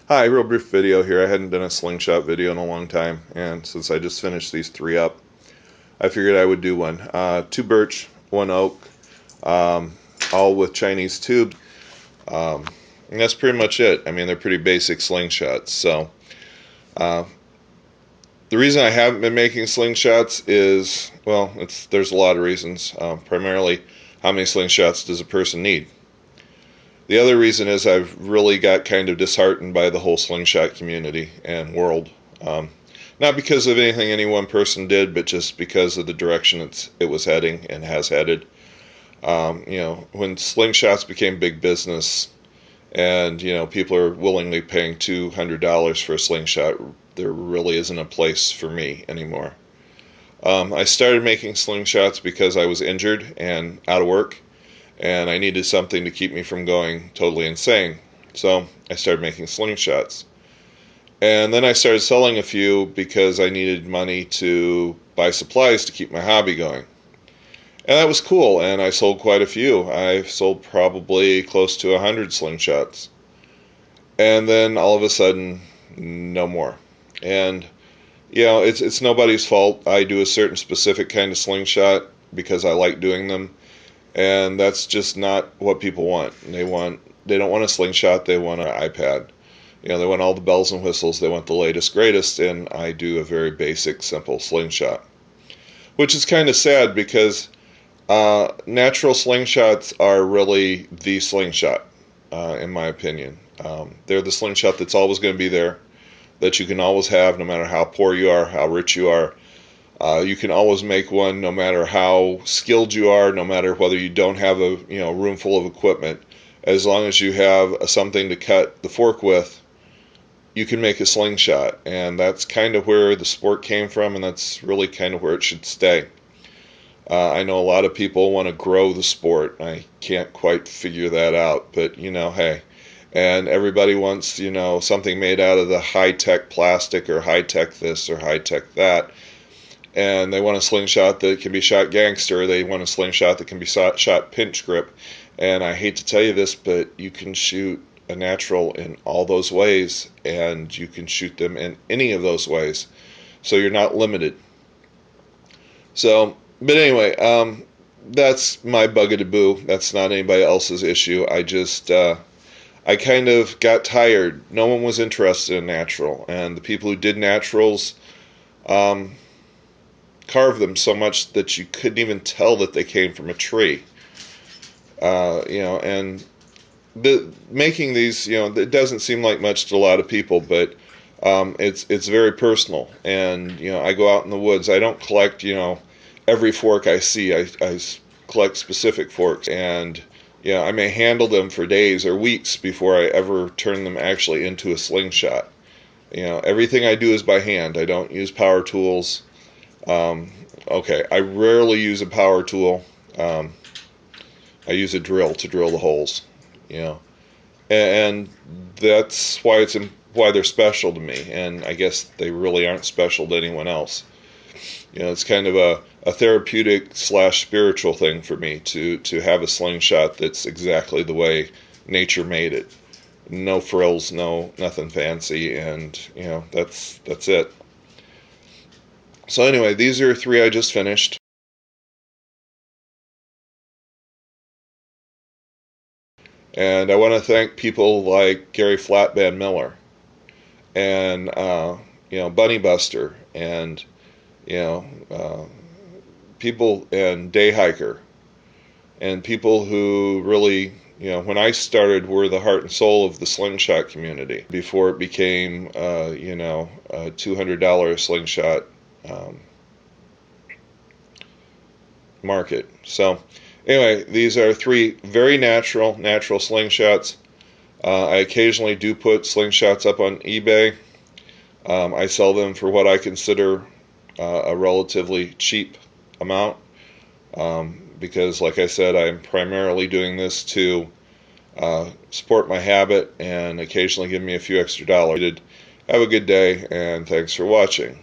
Hi, real brief video here. I hadn't done a slingshot video in a long time, and since I just finished these three up, I figured I would do one. Two birch, one oak, um, all with Chinese tubes, and that's pretty much it. I mean, they're pretty basic slingshots. So uh, the reason I haven't been making slingshots is, well, there's a lot of reasons. Primarily, how many slingshots does a person need? The other reason is I've really got kind of disheartened by the whole slingshot community and world. Not because of anything any one person did, but just because of the direction it was heading and has headed. When slingshots became big business and, people are willingly paying $200 for a slingshot, there really isn't a place for me anymore. I started making slingshots because I was injured and out of work, and I needed something to keep me from going totally insane. So I started making slingshots. And then I started selling a few because I needed money to buy supplies to keep my hobby going. And that was cool, and I sold quite a few. I sold probably close to 100 slingshots. And then all of a sudden, no more. And, it's nobody's fault. I do a certain specific kind of slingshot because I like doing them. And that's just not what people want. They don't want a slingshot, they want an iPad. They want all the bells and whistles, they want the latest, greatest, and I do a very basic, simple slingshot. Which is kind of sad because natural slingshots are really the slingshot, in my opinion. They're the slingshot that's always going to be there, that you can always have no matter how poor you are, how rich you are. You can always make one no matter how skilled you are, no matter whether you don't have a room full of equipment. As long as you have something to cut the fork with, you can make a slingshot. And that's kind of where the sport came from, and that's really kind of where it should stay. I know a lot of people want to grow the sport. I can't quite figure that out, but hey. And everybody wants, something made out of the high-tech plastic or high-tech this or high-tech that. And they want a slingshot that can be shot gangster. They want a slingshot that can be shot pinch grip. And I hate to tell you this, but you can shoot a natural in all those ways, and you can shoot them in any of those ways. So you're not limited. So, but anyway, that's my bugaboo. That's not anybody else's issue. I kind of got tired. No one was interested in natural. And the people who did naturals, carved them so much that you couldn't even tell that they came from a tree. And making these, it doesn't seem like much to a lot of people, but it's very personal. And I go out in the woods. I don't collect every fork I see. I collect specific forks, and I may handle them for days or weeks before I ever turn them actually into a slingshot. Everything I do is by hand. I don't use power tools. I rarely use a power tool. I use a drill to drill the holes, and that's why why they're special to me. And I guess they really aren't special to anyone else. It's kind of a therapeutic / spiritual thing for me to have a slingshot that's exactly the way nature made it. No frills, nothing fancy, and that's it. So anyway, these are three I just finished. And I want to thank people like Gary Flatband Miller and, Bunny Buster and, people and Day Hiker and people who really, when I started, were the heart and soul of the slingshot community before it became, a $200 slingshot market. So anyway, these are three very natural slingshots. I occasionally do put slingshots up on eBay. I sell them for what I consider a relatively cheap amount, because like I said, I'm primarily doing this to support my habit and occasionally give me a few extra dollars. Have a good day, and thanks for watching.